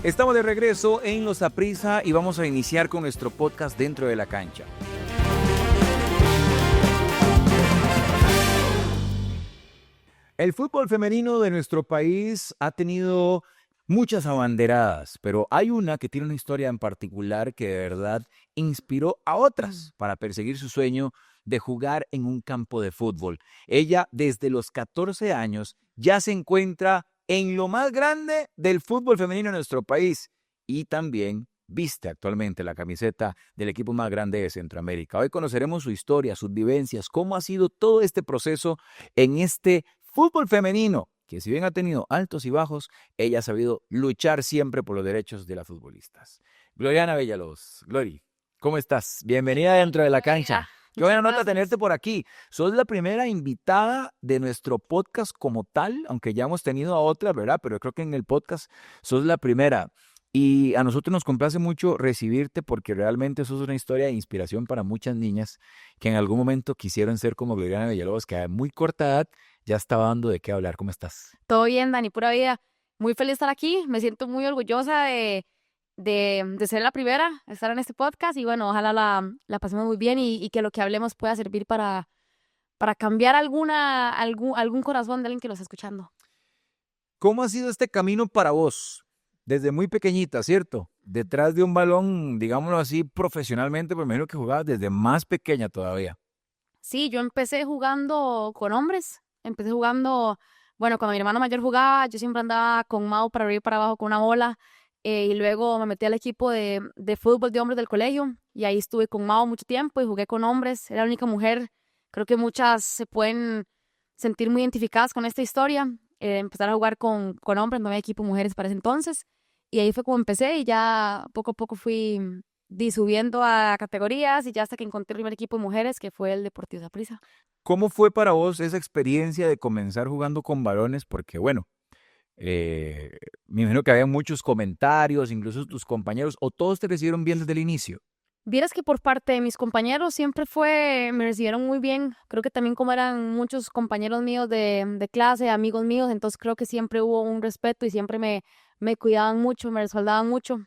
Estamos de regreso en Los Saprissa y vamos a iniciar con nuestro podcast Dentro de la Cancha. El fútbol femenino de nuestro país ha tenido muchas abanderadas, pero hay una que tiene una historia en particular que de verdad inspiró a otras para perseguir su sueño de jugar en un campo de fútbol. Ella, desde los 14 años, ya se encuentra en lo más grande del fútbol femenino en nuestro país y también viste actualmente la camiseta del equipo más grande de Centroamérica. Hoy conoceremos su historia, sus vivencias, cómo ha sido todo este proceso en este fútbol femenino, que si bien ha tenido altos y bajos, ella ha sabido luchar siempre por los derechos de las futbolistas. Gloriana Villalobos, Glory, ¿cómo estás? Bienvenida Dentro de la Cancha. Qué buena nota tenerte por aquí. Sos la primera invitada de nuestro podcast como tal, aunque ya hemos tenido a otras, ¿verdad? Pero creo que en el podcast sos la primera. Y a nosotros nos complace mucho recibirte porque realmente sos una historia de inspiración para muchas niñas que en algún momento quisieron ser como Gloriana Villalobos, que a muy corta edad ya estaba dando de qué hablar. ¿Cómo estás? Todo bien, Dani, pura vida. Muy feliz de estar aquí. Me siento muy orgullosa de ser la primera, de estar en este podcast y bueno, ojalá la pasemos muy bien y que lo que hablemos pueda servir para cambiar algún corazón de alguien que lo está escuchando. ¿Cómo ha sido este camino para vos? Desde muy pequeñita, ¿cierto? Detrás de un balón, digámoslo así, profesionalmente, pues me imagino que jugabas desde más pequeña todavía. Sí, yo empecé jugando con hombres. Empecé jugando, bueno, cuando mi hermano mayor jugaba, yo siempre andaba con Mau para arriba y para abajo con una bola. Y luego me metí al equipo de fútbol de hombres del colegio. Y ahí estuve con Mau mucho tiempo y jugué con hombres. Era la única mujer. Creo que muchas se pueden sentir muy identificadas con esta historia. Empezar a jugar con hombres, no había equipo de mujeres para ese entonces. Y ahí fue como empecé y ya poco a poco fui subiendo a categorías y ya hasta que encontré el primer equipo de mujeres que fue el Deportivo Saprissa. ¿Cómo fue para vos esa experiencia de comenzar jugando con varones? Porque bueno, me imagino que había muchos comentarios, incluso tus compañeros, o todos te recibieron bien desde el inicio. Vieras que por parte de mis compañeros siempre me recibieron muy bien. Creo que también como eran muchos compañeros míos de clase, amigos míos, entonces creo que siempre hubo un respeto y siempre me cuidaban mucho, me respaldaban mucho.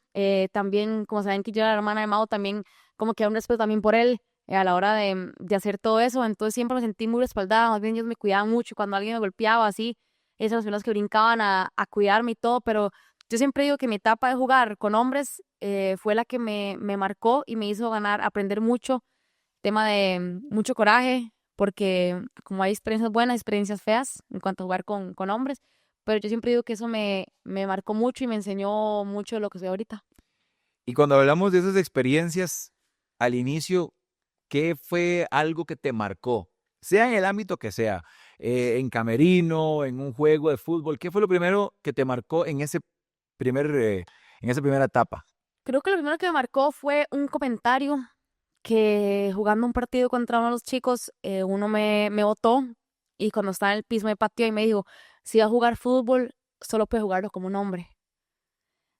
También, como saben que yo era la hermana de Mao, también como que había un respeto también por él a la hora de hacer todo eso. Entonces siempre me sentí muy respaldada, más bien ellos me cuidaban mucho. Cuando alguien me golpeaba así, esas eran las personas que brincaban a cuidarme y todo, pero yo siempre digo que mi etapa de jugar con hombres fue la que me marcó y me hizo aprender mucho, tema de mucho coraje, porque como hay experiencias buenas, experiencias feas en cuanto a jugar con hombres, pero yo siempre digo que eso me marcó mucho y me enseñó mucho de lo que soy ahorita. Y cuando hablamos de esas experiencias, al inicio, ¿qué fue algo que te marcó? Sea en el ámbito que sea, en camerino, en un juego de fútbol, ¿qué fue lo primero que te marcó en en esa primera etapa? Creo que lo primero que me marcó fue un comentario que jugando un partido contra uno de los chicos, uno me botó y cuando estaba en el piso me pateó y me dijo, si va a jugar fútbol, solo puede jugarlo como un hombre.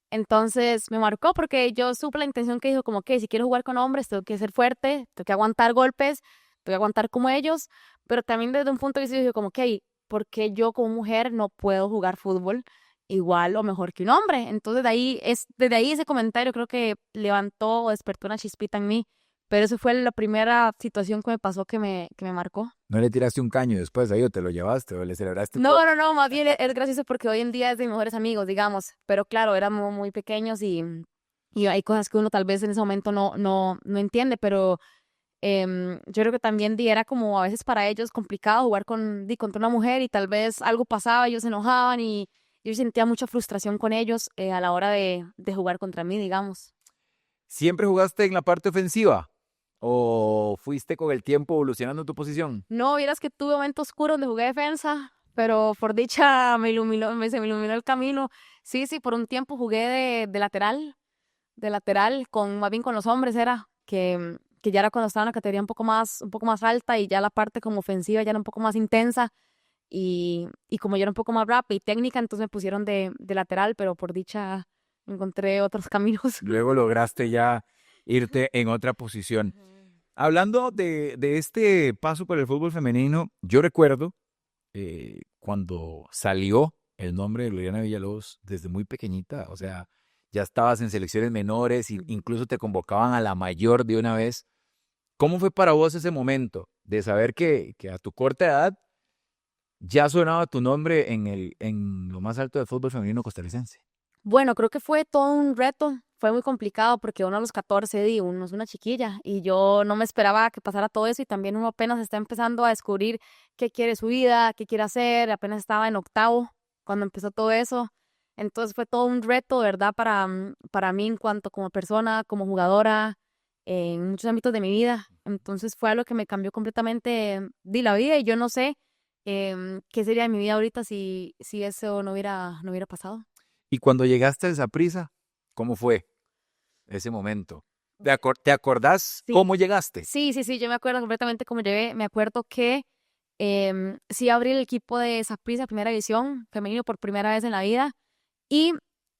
Entonces me marcó porque yo supe la intención que dijo como que si quiero jugar con hombres tengo que ser fuerte, tengo que aguantar golpes, tengo que aguantar como ellos, pero también desde un punto de vista dijo como que ¿por qué yo como mujer no puedo jugar fútbol igual o mejor que un hombre? Entonces desde ahí ese comentario creo que levantó o despertó una chispita en mí, pero eso fue la primera situación que me pasó que me marcó. ¿No le tiraste un caño después ahí o te lo llevaste o le celebraste No, todo? no, más bien es gracioso porque hoy en día es de mis mejores amigos, digamos, pero claro, éramos muy pequeños y hay cosas que uno tal vez en ese momento no entiende, pero yo creo que también era como a veces para ellos complicado jugar contra una mujer y tal vez algo pasaba, ellos se enojaban y yo sentía mucha frustración con ellos a la hora de jugar contra mí, digamos. ¿Siempre jugaste en la parte ofensiva o fuiste con el tiempo evolucionando tu posición? No, vieras que tuve momentos oscuros donde jugué defensa, pero por dicha se me iluminó el camino. Sí, sí, por un tiempo jugué de lateral más bien con los hombres era, que ya era cuando estaba en la categoría un poco más alta y ya la parte como ofensiva ya era un poco más intensa y como yo era un poco más rápida y técnica, entonces me pusieron de lateral, pero por dicha encontré otros caminos. Luego lograste ya irte en otra posición. Hablando de este paso por el fútbol femenino, yo recuerdo cuando salió el nombre de Gloriana Villalobos desde muy pequeñita, o sea, ya estabas en selecciones menores e incluso te convocaban a la mayor de una vez. ¿Cómo fue para vos ese momento de saber que a tu corta edad ya sonaba tu nombre en lo más alto del fútbol femenino costarricense? Bueno, creo que fue todo un reto, fue muy complicado porque uno a los 14, uno es una chiquilla y yo no me esperaba que pasara todo eso y también uno apenas está empezando a descubrir qué quiere su vida, qué quiere hacer, apenas estaba en octavo cuando empezó todo eso. Entonces fue todo un reto, ¿verdad? Para mí en cuanto como persona, como jugadora, en muchos ámbitos de mi vida. Entonces fue algo que me cambió completamente di la vida y yo no sé qué sería de mi vida ahorita si eso no hubiera pasado. Y cuando llegaste a Saprissa, ¿cómo fue ese momento? ¿Te acordás Sí, cómo llegaste? sí, yo me acuerdo completamente cómo llegué. Me acuerdo que sí abrí el equipo de Saprissa, primera división, femenino por primera vez en la vida. Y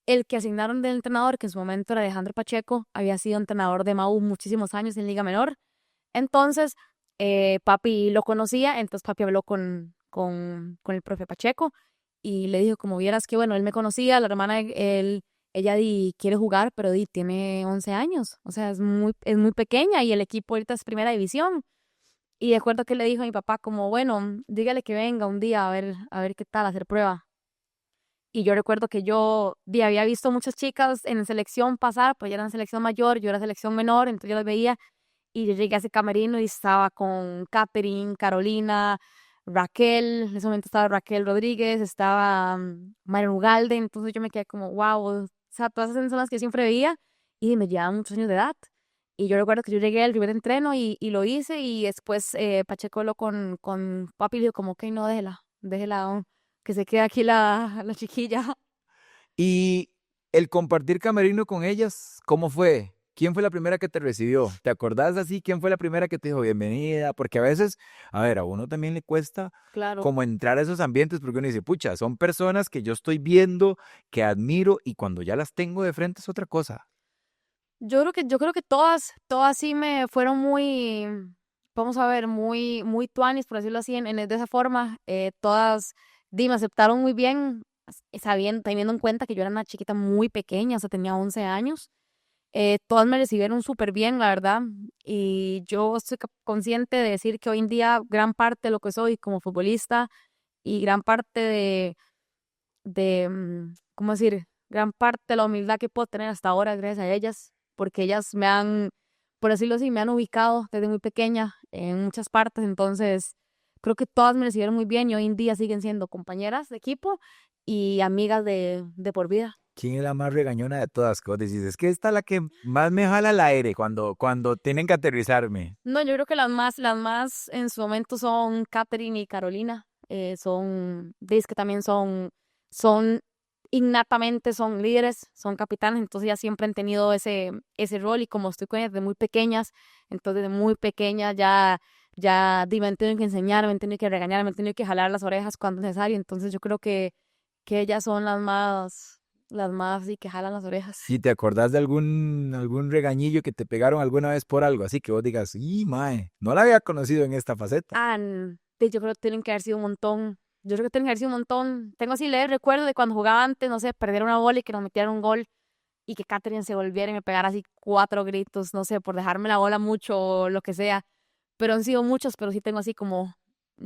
el que asignaron del entrenador, que en su momento era Alejandro Pacheco, había sido entrenador de MAU muchísimos años en Liga Menor. Entonces, papi lo conocía, entonces papi habló con el profe Pacheco y le dijo, como vieras que, bueno, él me conocía, la hermana de él, ella quiere jugar, pero tiene 11 años, o sea, es muy pequeña y el equipo ahorita es primera división. Y de acuerdo que le dijo a mi papá, como, bueno, dígale que venga un día a ver qué tal, hacer prueba. Y yo recuerdo que yo había visto muchas chicas en selección pasar, pues ya eran selección mayor, yo era selección menor, entonces yo las veía y yo llegué a ese camerino y estaba con Catherine, Carolina, Raquel, en ese momento estaba Raquel Rodríguez, estaba Marian Ugalde, entonces yo me quedé como, wow, o sea, todas esas son las que yo siempre veía y me llevaban muchos años de edad. Y yo recuerdo que yo llegué al primer entreno y lo hice y después Pacheco habló con papi y le dijo como, ok, no, déjela, que se quede aquí la chiquilla. Y el compartir camerino con ellas, ¿cómo fue? ¿Quién fue la primera que te recibió? ¿Te acordás así? ¿Quién fue la primera que te dijo bienvenida? Porque a veces, a ver, a uno también le cuesta Claro. como entrar a esos ambientes porque uno dice, pucha, son personas que yo estoy viendo, que admiro y cuando ya las tengo de frente es otra cosa. Yo creo que todas sí me fueron muy, vamos a ver, muy tuanis, por decirlo así, de esa forma. Todas me aceptaron muy bien, sabiendo, teniendo en cuenta que yo era una chiquita muy pequeña, o sea, tenía 11 años. Todas me recibieron súper bien, la verdad. Y yo estoy consciente de decir que hoy en día gran parte de lo que soy como futbolista y gran parte ¿cómo decir? Gran parte de la humildad que puedo tener hasta ahora, gracias a ellas, porque ellas me han, por decirlo así, me han ubicado desde muy pequeña en muchas partes, entonces creo que todas me recibieron muy bien y hoy en día siguen siendo compañeras de equipo y amigas de por vida. ¿Quién es la más regañona de todas? Que vos decís, es que esta es la que más me jala el aire cuando tienen que aterrizarme. No, yo creo que las más en su momento son Catherine y Carolina, dice que también son innatamente son líderes, son capitanes, entonces ya siempre han tenido ese rol y como estoy con ellas desde muy pequeñas, entonces desde muy pequeña me han tenido que enseñar, me han tenido que regañar, me han tenido que jalar las orejas cuando es necesario, entonces yo creo que ellas son las más sí que jalan las orejas. Si te acordás de algún regañillo que te pegaron alguna vez por algo, así que vos digas, ¡y mae! No la había conocido en esta faceta. Yo creo que tienen que haber sido un montón. Yo creo que tienen que haber sido un montón. Tengo así leves recuerdo de cuando jugaba antes, no sé, perder una bola y que nos metieran un gol y que Catherine se volviera y me pegara así 4 gritos, no sé, por dejarme la bola mucho o lo que sea. Pero han sido muchos, pero sí tengo así como,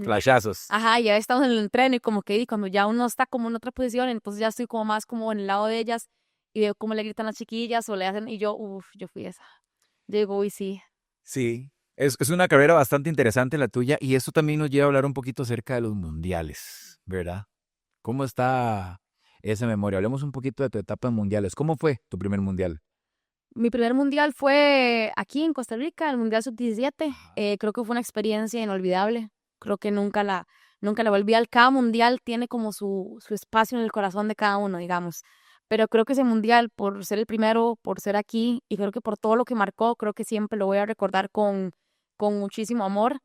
Flashazos. ajá, ya estamos en el entreno y como que cuando ya uno está como en otra posición, entonces ya estoy como más como en el lado de ellas y veo cómo le gritan las chiquillas o le hacen y yo fui esa. Yo digo, uy, sí. Sí, es una carrera bastante interesante la tuya y eso también nos lleva a hablar un poquito acerca de los mundiales, ¿verdad? ¿Cómo está esa memoria? Hablemos un poquito de tu etapa en mundiales. ¿Cómo fue tu primer mundial? Mi primer mundial fue aquí en Costa Rica, el Mundial Sub-17. Ajá. Creo que fue una experiencia inolvidable. Creo que nunca la volví al. Cada mundial tiene como su espacio en el corazón de cada uno, digamos. Pero creo que ese mundial, por ser el primero, por ser aquí, y creo que por todo lo que marcó, creo que siempre lo voy a recordar con muchísimo amor.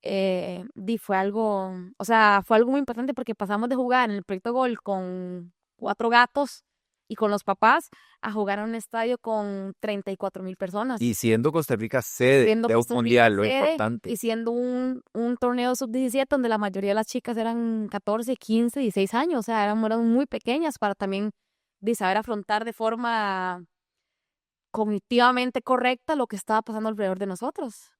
Fue algo, o sea, fue algo muy importante porque pasamos de jugar en el Proyecto Gol con 4 gatos y con los papás a jugar en un estadio con 34,000 personas, Y siendo Costa Rica sede siendo de un Costa Rica mundial, lo sede importante. y siendo un torneo sub-17 donde la mayoría de las chicas eran 14, 15, 16 años, o sea, eran muy pequeñas para también de saber afrontar de forma cognitivamente correcta lo que estaba pasando alrededor de nosotros.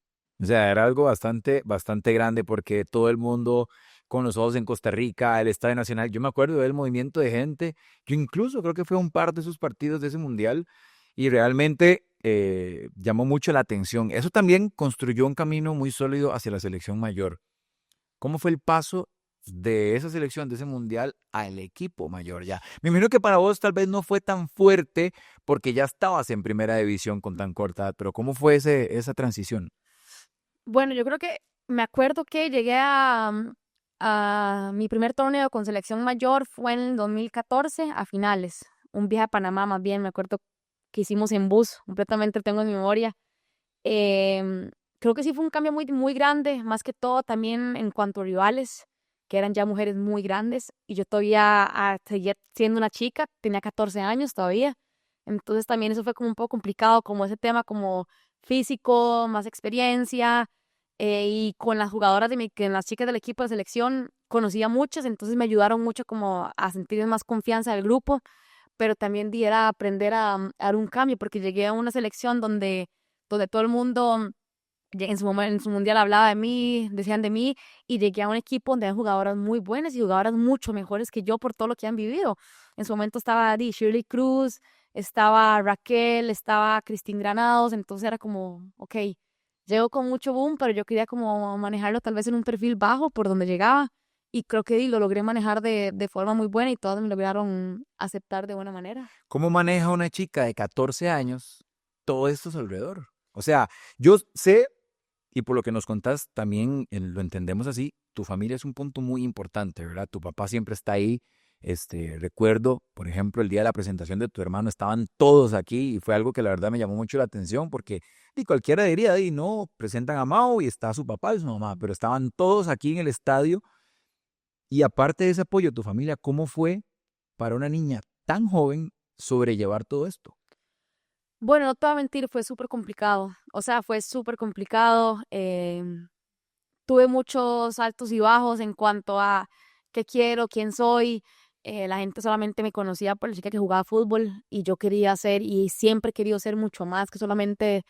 O sea, era algo bastante, bastante grande porque todo el mundo con los ojos en Costa Rica, el Estadio Nacional. Yo me acuerdo del movimiento de gente. Yo incluso creo que fue un par de esos partidos de ese mundial y realmente llamó mucho la atención. Eso también construyó un camino muy sólido hacia la selección mayor. ¿Cómo fue el paso de esa selección, de ese mundial, al equipo mayor ya? Me imagino que para vos tal vez no fue tan fuerte porque ya estabas en primera división con tan corta edad, pero ¿cómo fue esa transición? Bueno, yo creo que me acuerdo que llegué a mi primer torneo con selección mayor fue en el 2014 a finales, un viaje a Panamá más bien, me acuerdo que hicimos en bus, completamente tengo en mi memoria. Em, Creo que sí fue un cambio muy, muy grande, más que todo también en cuanto a rivales, que eran ya mujeres muy grandes, y yo todavía seguía siendo una chica, tenía 14 años todavía, entonces también eso fue como un poco complicado, como ese tema como físico, más experiencia, y con las jugadoras que las chicas del equipo de selección conocía muchas, entonces me ayudaron mucho como a sentir más confianza del grupo, pero también era aprender a dar un cambio, porque llegué a una selección donde todo el mundo en su mundial hablaba de mí, decían de mí, y llegué a un equipo donde hay jugadoras muy buenas y jugadoras mucho mejores que yo por todo lo que han vivido. En su momento estaba Shirley Cruz, estaba Raquel, estaba Cristín Granados, entonces era como, ok, llego con mucho boom, pero yo quería como manejarlo tal vez en un perfil bajo por donde llegaba, y creo que lo logré manejar de forma muy buena y todas me lograron aceptar de buena manera. ¿Cómo maneja una chica de 14 años todo esto a su alrededor? O sea, yo sé, y por lo que nos contás, también lo entendemos así, tu familia es un punto muy importante, ¿verdad? Tu papá siempre está ahí. Recuerdo, por ejemplo, el día de la presentación de tu hermano, estaban todos aquí y fue algo que la verdad me llamó mucho la atención porque cualquiera diría, no, presentan a Mao y está su papá y su mamá, pero estaban todos aquí en el estadio. Y aparte de ese apoyo de tu familia, ¿cómo fue para una niña tan joven sobrellevar todo esto? Bueno, no te voy a mentir, fue súper complicado. O sea, fue súper complicado. Tuve muchos altos y bajos en cuanto a qué quiero, quién soy. La gente solamente me conocía por la chica que jugaba fútbol y yo quería ser y siempre he querido ser mucho más que solamente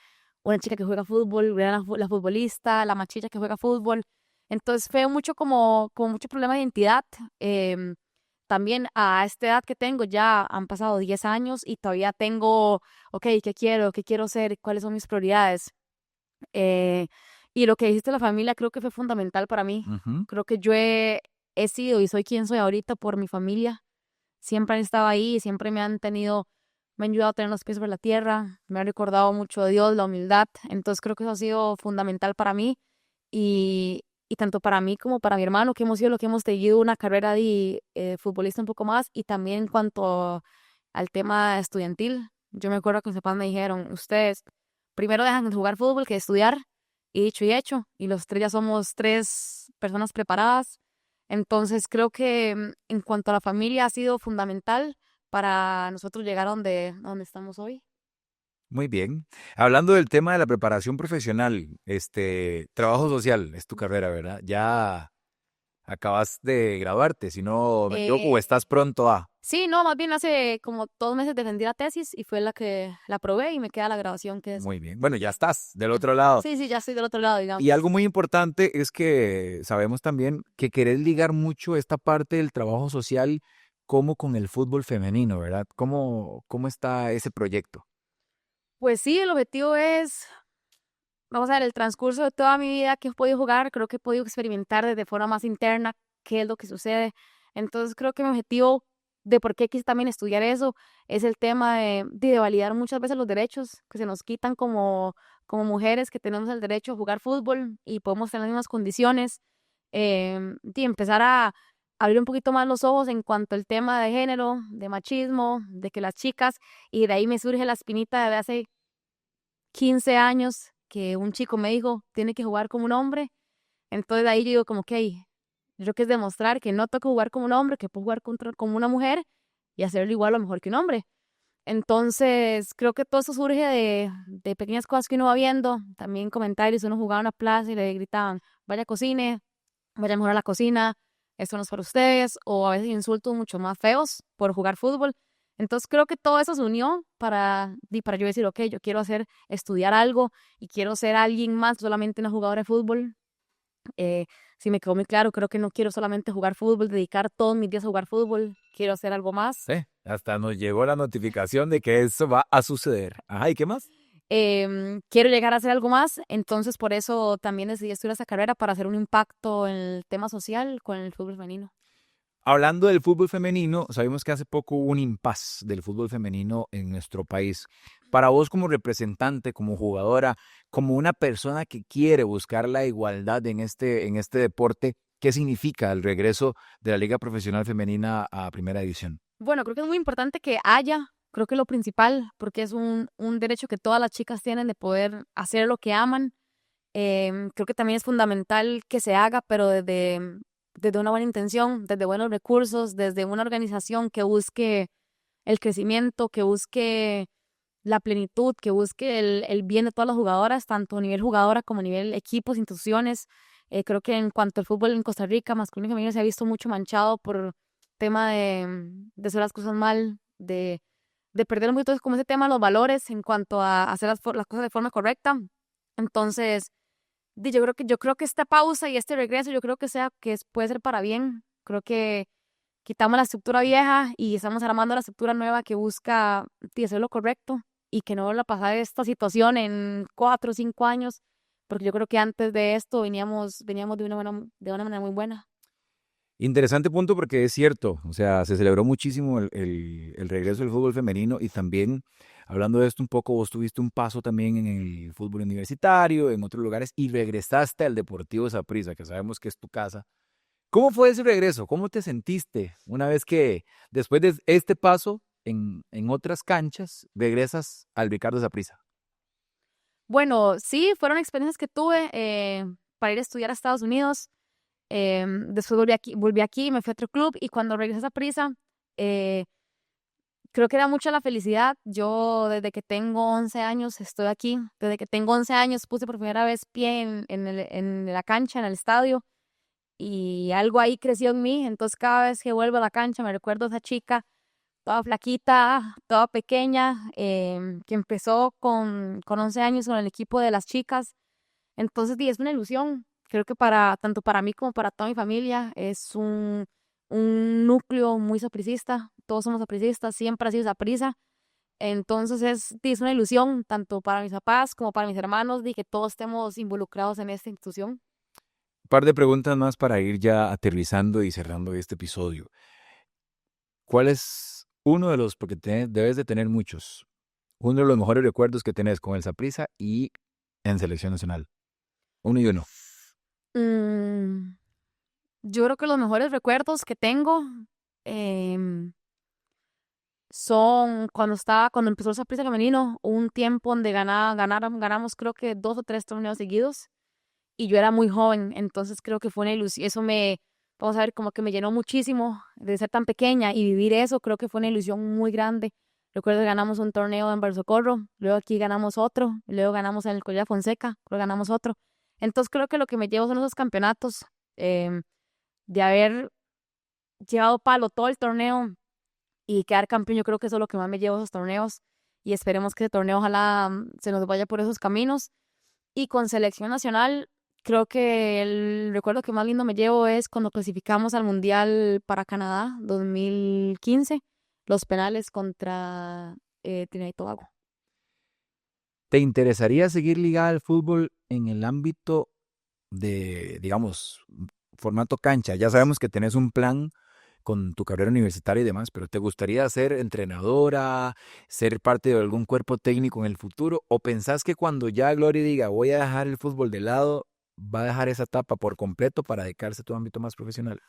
una chica que juega fútbol, era la futbolista, la machilla que juega fútbol. Entonces fue mucho como mucho problema de identidad. Em, También a esta edad que tengo ya han pasado 10 años y todavía tengo, ok, ¿qué quiero? ¿Qué quiero ser? ¿Cuáles son mis prioridades? Eh, y lo que dijiste de la familia creo que fue fundamental para mí. Ujú. Creo que he sido y soy quien soy ahorita por mi familia. Siempre han estado ahí, siempre me han ayudado a tener los pies sobre la tierra, me han recordado mucho de Dios, la humildad. Entonces creo que eso ha sido fundamental para mí y tanto para mí como para mi hermano, que hemos sido lo que hemos seguido una carrera de futbolista un poco más y también en cuanto al tema estudiantil. Yo me acuerdo que mis papás me dijeron, ustedes primero dejan de jugar fútbol que estudiar, y dicho y hecho, y los tres ya somos tres personas preparadas. Entonces creo que en cuanto a la familia ha sido fundamental para nosotros llegar a donde estamos hoy. Muy bien. Hablando del tema de la preparación profesional, trabajo social es tu carrera, ¿verdad? Ya acabas de graduarte, si no me equivoco, o Eh, estás pronto a. sí, no, más bien hace como 2 meses defendí la tesis y fue la que la aprobé y me queda la grabación que es. Muy bien. Bueno, ya estás del otro lado. Sí, sí, ya estoy del otro lado, Y algo digamos. muy importante es que sabemos también que querés ligar mucho esta parte del trabajo social como con el fútbol femenino, ¿verdad? ¿Cómo está ese proyecto? Pues sí, el objetivo es, vamos a ver, el transcurso de toda mi vida que he podido jugar, creo que he podido experimentar desde forma más interna qué es lo que sucede. Entonces creo que mi objetivo de por qué quise también estudiar eso es el tema de validar muchas veces los derechos que se nos quitan como mujeres que tenemos el derecho a jugar fútbol y podemos tener las mismas condiciones, y empezar a abrir un poquito más los ojos en cuanto al tema de género, de machismo, de que las chicas, y de ahí me surge la espinita de hace 15 años que un chico me dijo, tiene que jugar como un hombre. Entonces de ahí yo digo como que yo que es demostrar que no tengo que jugar como un hombre, que puedo jugar como una mujer y hacerlo igual o mejor que un hombre. Entonces creo que todo eso surge de pequeñas cosas que uno va viendo, también comentarios, uno jugaba en una plaza y le gritaban, vaya cocine, vaya mejor a la cocina, esto no es para ustedes, o a veces insultos mucho más feos por jugar fútbol. Entonces creo que todo eso se unió para yo decir, ok, yo quiero estudiar algo y quiero ser alguien más, solamente una jugadora de fútbol. Sí me quedó muy claro, creo que no quiero solamente jugar fútbol, dedicar todos mis días a jugar fútbol, quiero hacer algo más. Sí, hasta nos llegó la notificación de que eso va a suceder. Ajá, ¿y qué más? Quiero llegar a hacer algo más, entonces por eso también decidí estudiar esta carrera para hacer un impacto en el tema social con el fútbol femenino. Hablando del fútbol femenino, sabemos que hace poco hubo un impasse del fútbol femenino en nuestro país. Para vos como representante, como jugadora, como una persona que quiere buscar la igualdad en este deporte, ¿qué significa el regreso de la Liga Profesional Femenina a Primera División? Bueno, creo que es muy importante que haya, creo que lo principal, porque es un derecho que todas las chicas tienen de poder hacer lo que aman. Creo que también es fundamental que se haga, pero desde una buena intención, desde buenos recursos, desde una organización que busque el crecimiento, que busque la plenitud, que busque el bien de todas las jugadoras, tanto a nivel jugadora como a nivel equipos, instituciones. Creo que en cuanto al fútbol en Costa Rica, masculino y femenino, se ha visto mucho manchado por tema de hacer las cosas mal, de perder mucho como ese tema, los valores en cuanto a hacer las cosas de forma correcta. Entonces, yo creo que esta pausa y este regreso, yo creo puede ser para bien. Creo que quitamos la estructura vieja y estamos armando la estructura nueva que busca hacer lo correcto y que no vuelva a pasar esta situación en 4 o 5 años, porque yo creo que antes de esto veníamos de una manera muy buena. Interesante punto porque es cierto, o sea, se celebró muchísimo el regreso del fútbol femenino y también, hablando de esto un poco, vos tuviste un paso también en el fútbol universitario, en otros lugares y regresaste al Deportivo Saprissa, que sabemos que es tu casa. ¿Cómo fue ese regreso? ¿Cómo te sentiste una vez que después de este paso en otras canchas regresas al Ricardo Saprissa? Bueno, sí, fueron experiencias que tuve para ir a estudiar a Estados Unidos. Después volví aquí, me fui a otro club y cuando regresé a Prisa, eh, creo que era mucha la felicidad. Yo desde que tengo 11 años estoy aquí. Desde que tengo 11 años puse por primera vez pie en la cancha, en el estadio, y algo ahí creció en mí. Entonces cada vez que vuelvo a la cancha me recuerdo a esa chica, toda flaquita, toda pequeña, que empezó con 11 años con el equipo de las chicas. Entonces, es una ilusión. Creo que tanto para mí como para toda mi familia es un núcleo muy sapricista. Todos somos sapricistas, siempre ha sido saprissa. Entonces, es una ilusión tanto para mis papás como para mis hermanos de que todos estemos involucrados en esta institución. Un par de preguntas más para ir ya aterrizando y cerrando este episodio. ¿Cuál es uno de los, porque debes de tener muchos, uno de los mejores recuerdos que tenés con el Saprissa y en selección nacional? Uno y uno. Mm, yo creo que los mejores recuerdos que tengo em, son cuando empezó el Saprissa femenino, un tiempo donde ganamos creo que 2 o 3 torneos seguidos y yo era muy joven, entonces creo que fue una ilusión, vamos a ver, como que me llenó muchísimo de ser tan pequeña y vivir eso, creo que fue una ilusión muy grande. Recuerdo que ganamos un torneo en Barzocorro, luego aquí ganamos otro, luego ganamos en el Colla Fonseca, luego ganamos otro. Entonces creo que lo que me llevo son esos campeonatos, em, de haber llevado palo todo el torneo y quedar campeón. Yo creo que eso es lo que más me llevo de esos torneos y esperemos que ese torneo ojalá se nos vaya por esos caminos. Y con selección nacional, creo que el recuerdo que más lindo me llevo es cuando clasificamos al Mundial para Canadá 2015, los penales contra Trinidad y Tobago. ¿Te interesaría seguir ligada al fútbol en el ámbito de, digamos, formato cancha? Ya sabemos que tenés un plan con tu carrera universitaria y demás, pero ¿te gustaría ser entrenadora, ser parte de algún cuerpo técnico en el futuro? ¿O pensás que cuando ya Glory diga voy a dejar el fútbol de lado, va a dejar esa etapa por completo para dedicarse a tu ámbito más profesional?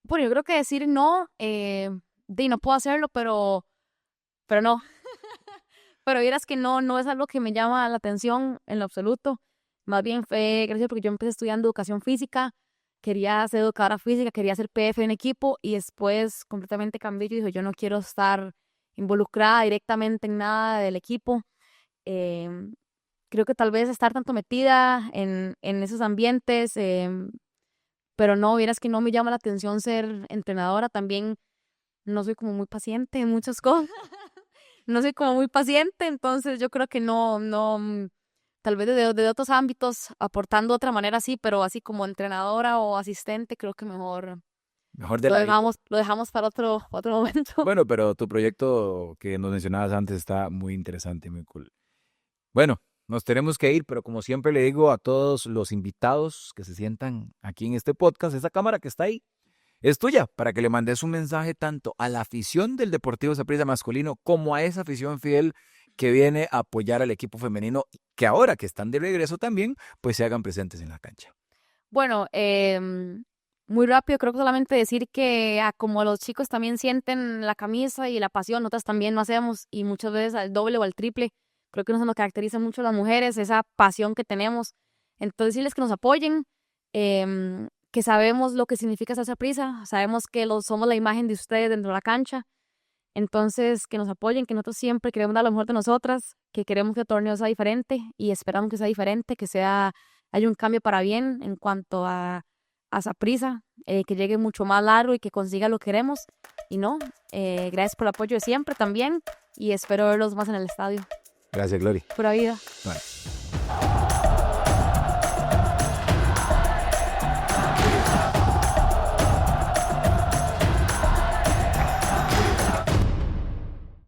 Bueno, yo creo que decir no, no puedo hacerlo, pero no. Pero vieras que no es algo que me llama la atención en lo absoluto. Más bien fue gracias porque yo empecé estudiando educación física, quería ser educadora física, quería ser PF en equipo y después completamente cambié y dije, yo no quiero estar involucrada directamente en nada del equipo. Em, Creo que tal vez estar tanto metida en esos ambientes, pero no, vieras que no me llama la atención ser entrenadora. También no soy como muy paciente en muchas cosas. No soy como muy paciente, entonces yo creo que tal vez de otros ámbitos, aportando de otra manera sí, pero así como entrenadora o asistente, creo que mejor Mejor de la... lo dejamos para otro momento. Bueno, pero tu proyecto que nos mencionabas antes está muy interesante, muy cool. Bueno, nos tenemos que ir, pero como siempre le digo a todos los invitados que se sientan aquí en este podcast, esa cámara que está ahí es tuya para que le mandes un mensaje tanto a la afición del Deportivo Saprissa masculino como a esa afición fiel que viene a apoyar al equipo femenino, que ahora que están de regreso también, pues se hagan presentes en la cancha. Bueno, muy rápido, creo que solamente decir que como los chicos también sienten la camisa y la pasión, nosotras también lo hacemos y muchas veces al doble o al triple. Creo que nos caracteriza mucho a las mujeres, esa pasión que tenemos. Entonces, decirles que nos apoyen, que sabemos lo que significa esa prisa, sabemos que somos la imagen de ustedes dentro de la cancha. Entonces, que nos apoyen, que nosotros siempre queremos dar lo mejor de nosotras, que queremos que el torneo sea diferente y esperamos que sea diferente, haya un cambio para bien en cuanto a Saprissa, que llegue mucho más largo y que consiga lo que queremos. Y gracias por el apoyo de siempre también y espero verlos más en el estadio. Gracias, Glory. Pura vida. Bueno.